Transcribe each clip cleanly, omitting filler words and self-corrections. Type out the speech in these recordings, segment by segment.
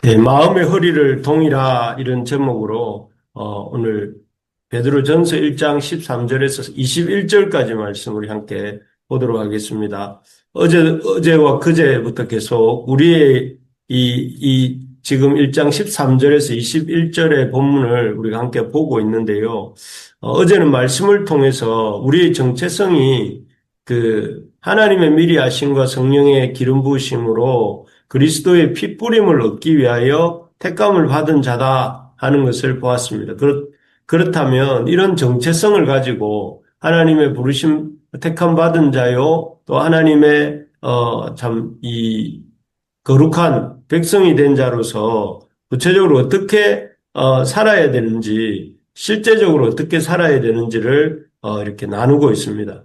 네, 마음의 허리를 동이라 이런 제목으로 오늘 베드로전서 1장 13절에서 21절까지 말씀 우리 함께 보도록 하겠습니다. 어제와 그제부터 계속 우리의 이 지금 1장 13절에서 21절의 본문을 우리가 함께 보고 있는데요. 어제는 말씀을 통해서 우리의 정체성이 그 하나님의 미리 하심과 성령의 기름 부으심으로 그리스도의 핏부림을 얻기 위하여 택감을 받은 자다 하는 것을 보았습니다. 그렇다면 이런 정체성을 가지고 하나님의 부르심 택함 받은 자요 또 하나님의 참 이 거룩한 백성이 된 자로서 구체적으로 어떻게 살아야 되는지 실제적으로 어떻게 살아야 되는지를 이렇게 나누고 있습니다.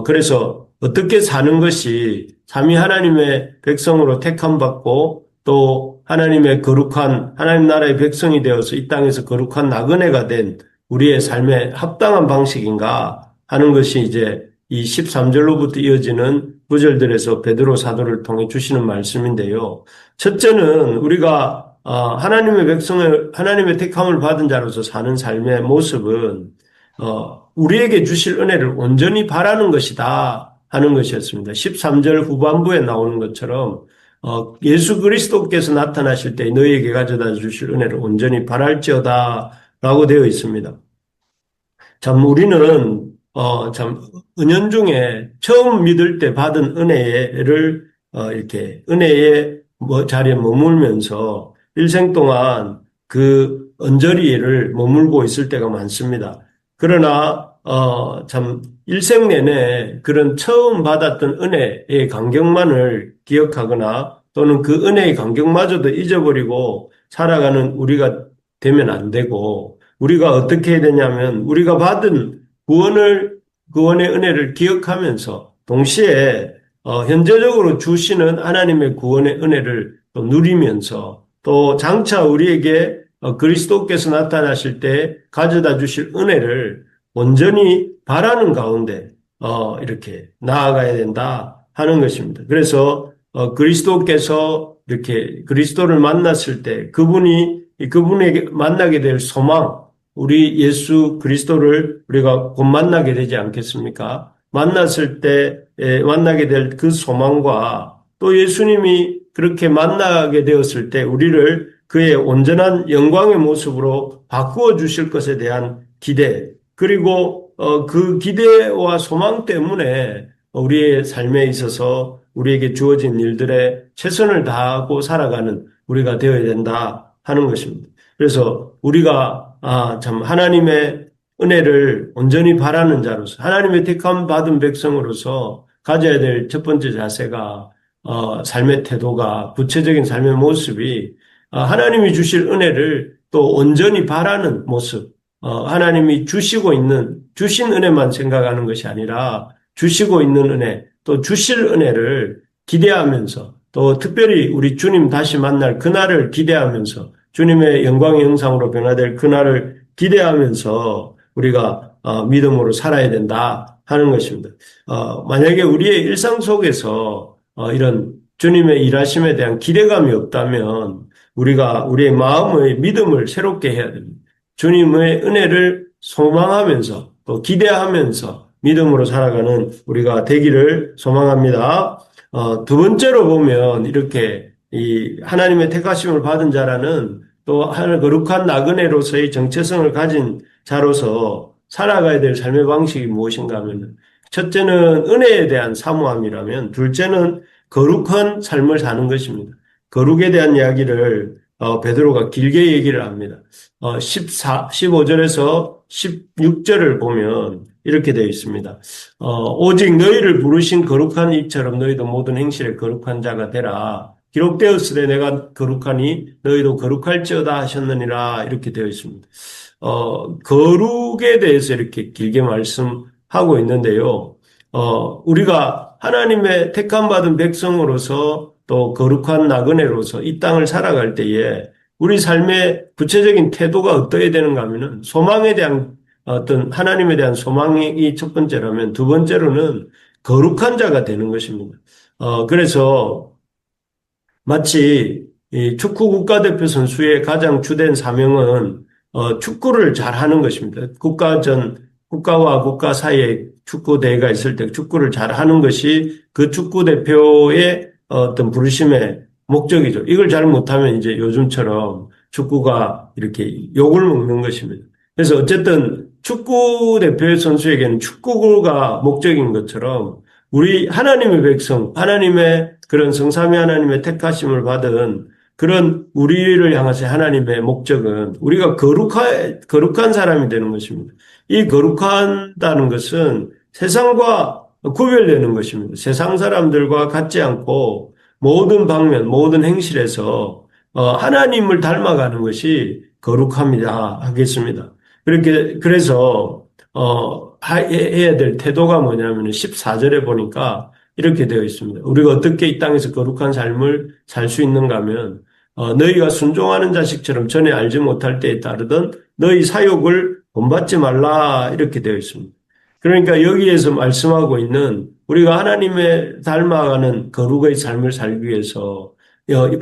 그래서 어떻게 사는 것이 삼위 하나님의 백성으로 택함 받고 또 하나님의 거룩한 하나님 나라의 백성이 되어서 이 땅에서 거룩한 나그네가 된 우리의 삶에 합당한 방식인가 하는 것이 이제 이 13절로부터 이어지는 구절들에서 베드로 사도를 통해 주시는 말씀인데요. 첫째는 우리가 하나님의 백성을 하나님의 택함을 받은 자로서 사는 삶의 모습은 우리에게 주실 은혜를 온전히 바라는 것이다 하는 것이었습니다. 13절 후반부에 나오는 것처럼 예수 그리스도께서 나타나실 때 너희에게 가져다 주실 은혜를 온전히 바랄지어다 라고 되어 있습니다. 참 우리는 참 은연중에 처음 믿을 때 받은 은혜를 이렇게 은혜의 자리에 머물면서 일생 동안 그 언저리를 머물고 있을 때가 많습니다. 그러나 참 일생 내내 그런 처음 받았던 은혜의 감격만을 기억하거나 또는 그 은혜의 감격마저도 잊어버리고 살아가는 우리가 되면 안 되고 우리가 어떻게 해야 되냐면 우리가 받은 구원의 은혜를 기억하면서 동시에 현재적으로 주시는 하나님의 구원의 은혜를 또 누리면서 또 장차 우리에게 그리스도께서 나타나실 때 가져다 주실 은혜를 온전히 바라는 가운데 이렇게 나아가야 된다 하는 것입니다. 그래서 그리스도께서 이렇게 그리스도를 만났을 때 그분에게 만나게 될 소망 우리 예수 그리스도를 우리가 곧 만나게 되지 않겠습니까? 만났을 때 만나게 될 그 소망과 또 예수님이 그렇게 만나게 되었을 때 우리를 그의 온전한 영광의 모습으로 바꾸어 주실 것에 대한 기대 그리고 그 기대와 소망 때문에 우리의 삶에 있어서 우리에게 주어진 일들에 최선을 다하고 살아가는 우리가 되어야 된다 하는 것입니다. 그래서 우리가 참 하나님의 은혜를 온전히 바라는 자로서 하나님의 택함 받은 백성으로서 가져야 될 첫 번째 자세가 삶의 태도가 구체적인 삶의 모습이 하나님이 주실 은혜를 또 온전히 바라는 모습 하나님이 주신 은혜만 생각하는 것이 아니라 주시고 있는 은혜 또 주실 은혜를 기대하면서 또 특별히 우리 주님 다시 만날 그날을 기대하면서 주님의 영광의 형상으로 변화될 그날을 기대하면서 우리가 믿음으로 살아야 된다 하는 것입니다. 만약에 우리의 일상 속에서 이런 주님의 일하심에 대한 기대감이 없다면 우리가 우리의 마음의 믿음을 새롭게 해야 됩니다. 주님의 은혜를 소망하면서 또 기대하면서 믿음으로 살아가는 우리가 되기를 소망합니다. 두 번째로 보면 이렇게 이 하나님의 택하심을 받은 자라는 또 하나님 거룩한 나그네로서의 정체성을 가진 자로서 살아가야 될 삶의 방식이 무엇인가 하면 첫째는 은혜에 대한 사모함이라면 둘째는 거룩한 삶을 사는 것입니다. 거룩에 대한 이야기를 베드로가 길게 얘기를 합니다. 15절에서 16절을 보면 이렇게 되어 있습니다. 오직 너희를 부르신 거룩한 이처럼 너희도 모든 행실에 거룩한 자가 되라. 기록되었으되 내가 거룩하니 너희도 거룩할지어다 하셨느니라 이렇게 되어 있습니다. 거룩에 대해서 이렇게 길게 말씀하고 있는데요. 우리가 하나님의 택함받은 백성으로서 또 거룩한 나그네로서 이 땅을 살아갈 때에 우리 삶의 구체적인 태도가 어떠해야 되는가 하면은 소망에 대한 어떤 하나님에 대한 소망이 첫 번째라면 두 번째로는 거룩한 자가 되는 것입니다. 그래서 마치 이 축구 국가대표 선수의 가장 주된 사명은 축구를 잘하는 것입니다. 국가와 국가 사이에 축구 대회가 있을 때 축구를 잘하는 것이 그 축구 대표의 어떤 부르심의 목적이죠. 이걸 잘 못하면 이제 요즘처럼 축구가 이렇게 욕을 먹는 것입니다. 그래서 어쨌든 축구 대표 선수에게는 축구가 목적인 것처럼 우리 하나님의 백성, 하나님의 그런 성삼위 하나님의 택하심을 받은 그런 우리를 향하신 하나님의 목적은 우리가 거룩한 사람이 되는 것입니다. 이 거룩한다는 것은 세상과 구별되는 것입니다. 세상 사람들과 같지 않고 모든 방면, 모든 행실에서 하나님을 닮아가는 것이 거룩합니다. 하겠습니다. 그래서 해야 될 태도가 뭐냐면 14절에 보니까 이렇게 되어 있습니다. 우리가 어떻게 이 땅에서 거룩한 삶을 살 수 있는가 하면 너희가 순종하는 자식처럼 전에 알지 못할 때에 따르던 너희 사욕을 본받지 말라 이렇게 되어 있습니다. 그러니까 여기에서 말씀하고 있는 우리가 하나님의 닮아가는 거룩의 삶을 살기 위해서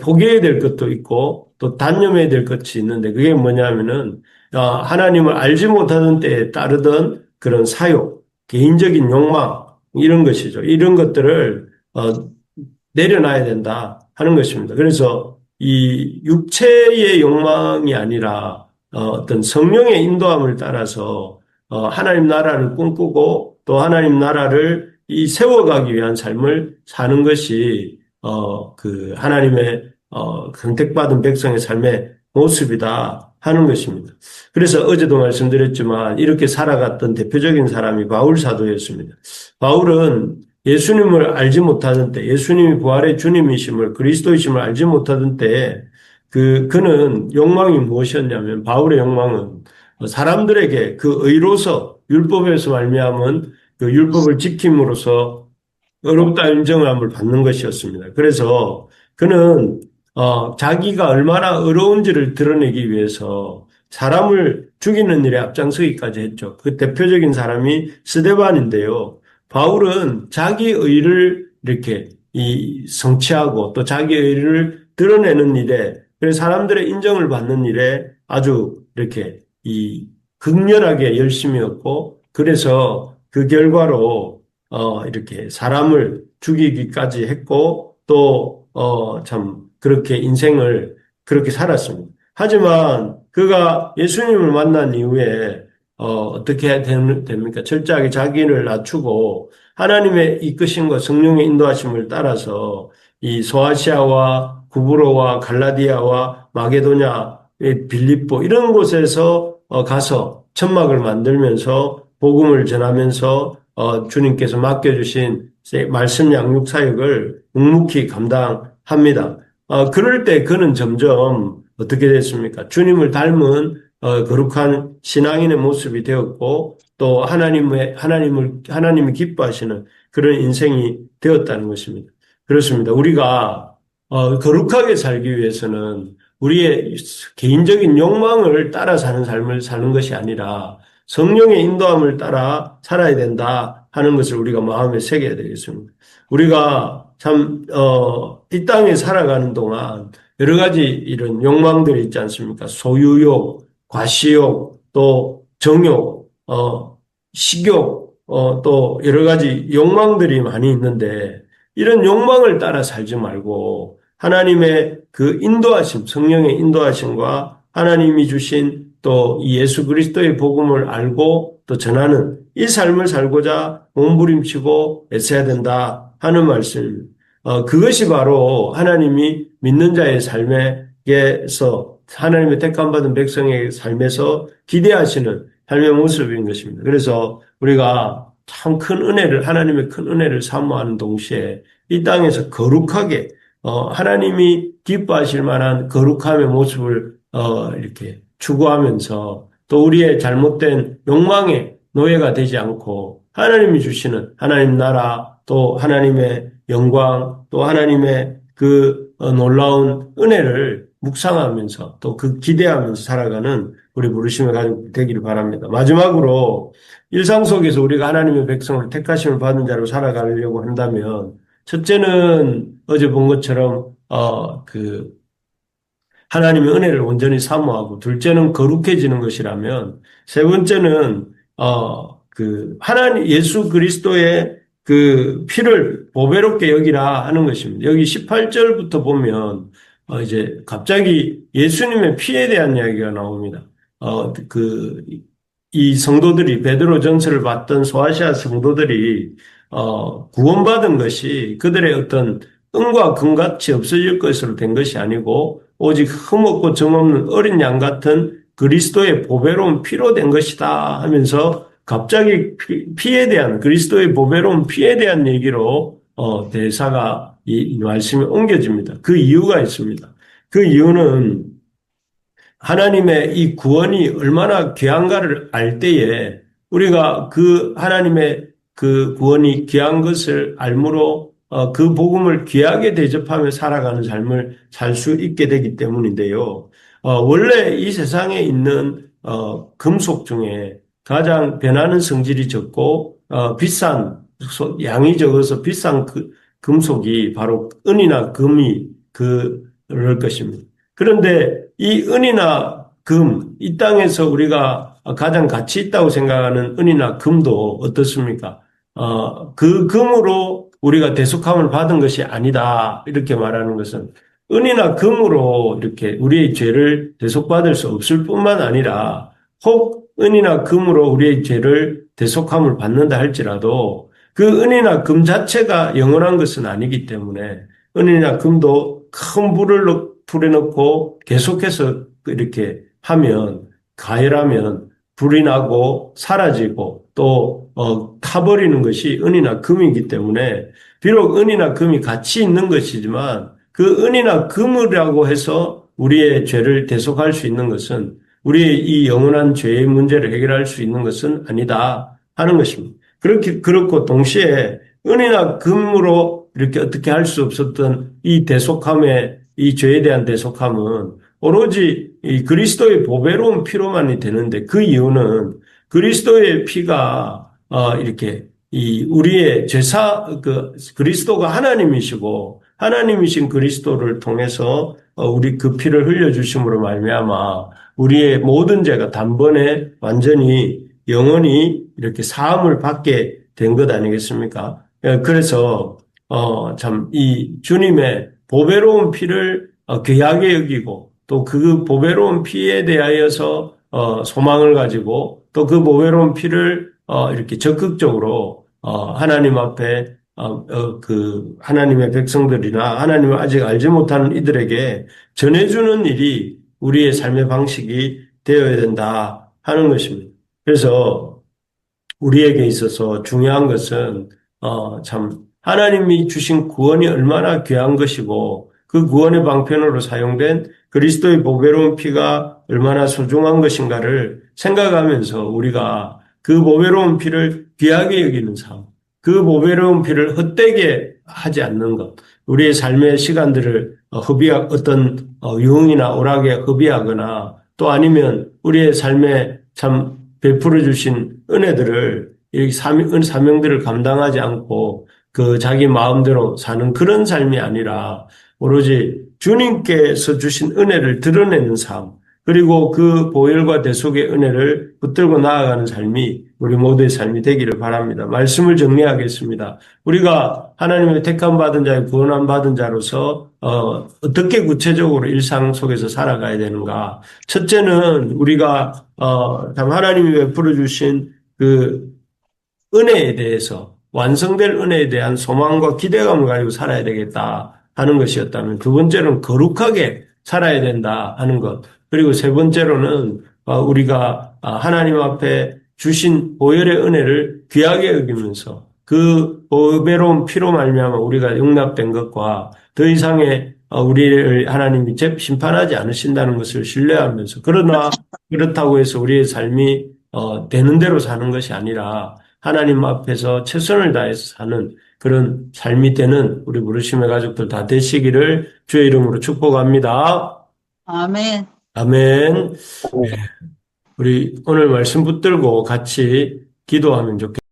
포기해야 될 것도 있고 또 단념해야 될 것이 있는데 그게 뭐냐면은 하나님을 알지 못하는 때에 따르던 그런 사욕, 개인적인 욕망 이런 것이죠. 이런 것들을 내려놔야 된다 하는 것입니다. 그래서 이 육체의 욕망이 아니라 어떤 성령의 인도함을 따라서 하나님 나라를 꿈꾸고 또 하나님 나라를 이 세워가기 위한 삶을 사는 것이 그 하나님의 선택받은 백성의 삶의 모습이다 하는 것입니다. 그래서 어제도 말씀드렸지만 이렇게 살아갔던 대표적인 사람이 바울 사도였습니다. 바울은 예수님을 알지 못하던 때, 예수님이 부활의 주님이심을, 그리스도이심을 알지 못하던 때에 그는 욕망이 무엇이었냐면 바울의 욕망은 사람들에게 그 의로서 율법에서 말미암은 그 율법을 지킴으로써 의롭다 인정함을 받는 것이었습니다. 그래서 그는 자기가 얼마나 의로운지를 드러내기 위해서 사람을 죽이는 일에 앞장서기까지 했죠. 그 대표적인 사람이 스데반인데요. 바울은 자기 의를 이렇게 성취하고 또 자기 의를 드러내는 일에 그래서 사람들의 인정을 받는 일에 아주 이렇게 극렬하게 열심이었고 그래서 그 결과로 이렇게 사람을 죽이기까지 했고 또 참 그렇게 인생을 그렇게 살았습니다. 하지만 그가 예수님을 만난 이후에 어떻게 해야 됩니까? 철저하게 자기를 낮추고 하나님의 이끄심과 성령의 인도하심을 따라서 이 소아시아와 구브로와 갈라디아와 마게도냐, 빌립보 이런 곳에서 가서 천막을 만들면서 복음을 전하면서 주님께서 맡겨주신 말씀 양육 사역을 묵묵히 감당합니다. 그럴 때 그는 점점 어떻게 됐습니까? 주님을 닮은 거룩한 신앙인의 모습이 되었고 또 하나님이 기뻐하시는 그런 인생이 되었다는 것입니다. 그렇습니다. 우리가 거룩하게 살기 위해서는 우리의 개인적인 욕망을 따라 사는 삶을 사는 것이 아니라 성령의 인도함을 따라 살아야 된다 하는 것을 우리가 마음에 새겨야 되겠습니다. 우리가 참, 이 땅에 살아가는 동안 여러 가지 이런 욕망들이 있지 않습니까? 소유욕, 과시욕, 또 정욕, 식욕, 또 여러 가지 욕망들이 많이 있는데 이런 욕망을 따라 살지 말고 하나님의 그 인도하심, 성령의 인도하심과 하나님이 주신 또 이 예수 그리스도의 복음을 알고 또 전하는 이 삶을 살고자 몸부림치고 애써야 된다 하는 말씀. 그것이 바로 하나님이 믿는 자의 삶에서 하나님의 택함받은 백성의 삶에서 기대하시는 삶의 모습인 것입니다. 그래서 우리가 참 큰 은혜를 하나님의 큰 은혜를 사모하는 동시에 이 땅에서 거룩하게 하나님이 기뻐하실 만한 거룩함의 모습을 이렇게 추구하면서 또 우리의 잘못된 욕망의 노예가 되지 않고 하나님이 주시는 하나님 나라 또 하나님의 영광 또 하나님의 그 놀라운 은혜를 묵상하면서 또 그 기대하면서 살아가는 우리 부르심의 가족 되기를 바랍니다. 마지막으로 일상 속에서 우리가 하나님의 백성을 택하심을 받은 자로 살아가려고 한다면 첫째는 어제 본 것처럼 하나님의 은혜를 온전히 사모하고, 둘째는 거룩해지는 것이라면, 세 번째는 하나님 예수 그리스도의 그 피를 보배롭게 여기라 하는 것입니다. 여기 18절부터 보면 이제 갑자기 예수님의 피에 대한 이야기가 나옵니다. 이 성도들이 베드로 전서를 받던 소아시아 성도들이 구원받은 것이 그들의 어떤 은과 금같이 없어질 것으로 된 것이 아니고 오직 흠없고 점없는 어린 양 같은 그리스도의 보배로운 피로 된 것이다 하면서 갑자기 피에 대한 그리스도의 보배로운 피에 대한 얘기로 대사가 이 말씀이 옮겨집니다. 그 이유가 있습니다. 그 이유는 하나님의 이 구원이 얼마나 귀한가를 알 때에 우리가 그 하나님의 그 구원이 귀한 것을 알므로 그 복음을 귀하게 대접하며 살아가는 삶을 살 수 있게 되기 때문인데요. 원래 이 세상에 있는 금속 중에 가장 변하는 성질이 적고 비싼 양이 적어서 비싼 금속이 바로 은이나 금이 그럴 것입니다. 그런데 이 은이나 금, 이 땅에서 우리가 가장 가치 있다고 생각하는 은이나 금도 어떻습니까? 그 금으로 우리가 대속함을 받은 것이 아니다. 이렇게 말하는 것은 은이나 금으로 이렇게 우리의 죄를 대속받을 수 없을 뿐만 아니라 혹 은이나 금으로 우리의 죄를 대속함을 받는다 할지라도 그 은이나 금 자체가 영원한 것은 아니기 때문에 은이나 금도 큰 불에 넣고 계속해서 이렇게 하면 가열하면 불이 나고 사라지고 또 타버리는 것이 은이나 금이기 때문에 비록 은이나 금이 같이 있는 것이지만 그 은이나 금이라고 해서 우리의 죄를 대속할 수 있는 것은 우리의 이 영원한 죄의 문제를 해결할 수 있는 것은 아니다 하는 것입니다. 그렇고 동시에 은이나 금으로 이렇게 어떻게 할 수 없었던 이 대속함의 이 죄에 대한 대속함은 오로지 이 그리스도의 보배로운 피로만이 되는데 그 이유는 그리스도의 피가 이렇게 이 우리의 그리스도가 하나님이시고 하나님이신 그리스도를 통해서 우리 그 피를 흘려주심으로 말미암아 우리의 모든 죄가 단번에 완전히 영원히 이렇게 사함을 받게 된 것 아니겠습니까? 그래서 참 이 주님의 보배로운 피를 귀하게 여기고 또 그 보배로운 피에 대하여서 소망을 가지고 또 그 보배로운 피를 이렇게 적극적으로 하나님 앞에 하나님의 백성들이나 하나님을 아직 알지 못하는 이들에게 전해주는 일이 우리의 삶의 방식이 되어야 된다 하는 것입니다. 그래서 우리에게 있어서 중요한 것은 참 하나님이 주신 구원이 얼마나 귀한 것이고 그 구원의 방편으로 사용된 그리스도의 보배로운 피가 얼마나 소중한 것인가를 생각하면서 우리가 그 보배로운 피를 귀하게 여기는 삶, 그 보배로운 피를 헛되게 하지 않는 것, 우리의 삶의 시간들을 어떤 유흥이나 오락에 허비하거나 또 아니면 우리의 삶에 참 베풀어 주신 은혜들을 이 사명들을 감당하지 않고 그 자기 마음대로 사는 그런 삶이 아니라 오로지 주님께서 주신 은혜를 드러내는 삶, 그리고 그 보혈과 대속의 은혜를 붙들고 나아가는 삶이 우리 모두의 삶이 되기를 바랍니다. 말씀을 정리하겠습니다. 우리가 하나님의 택함 받은 자의 구원함 받은 자로서 어떻게 구체적으로 일상 속에서 살아가야 되는가? 첫째는 우리가 참 하나님이 베풀어 주신 그 은혜에 대해서 완성될 은혜에 대한 소망과 기대감을 가지고 살아야 되겠다 하는 것이었다면 두 번째로는 거룩하게 살아야 된다 하는 것. 그리고 세 번째로는 우리가 하나님 앞에 주신 보혈의 은혜를 귀하게 여기면서 그 보배로운 피로 말미암아 우리가 용납된 것과 더 이상의 우리를 하나님이 심판하지 않으신다는 것을 신뢰하면서 그러나 그렇다고 해서 우리의 삶이 되는 대로 사는 것이 아니라 하나님 앞에서 최선을 다해서 사는 그런 삶이 되는 우리 부르심의 가족들 다 되시기를 주의 이름으로 축복합니다. 아멘. 아멘. 우리 오늘 말씀 붙들고 같이 기도하면 좋겠습니다.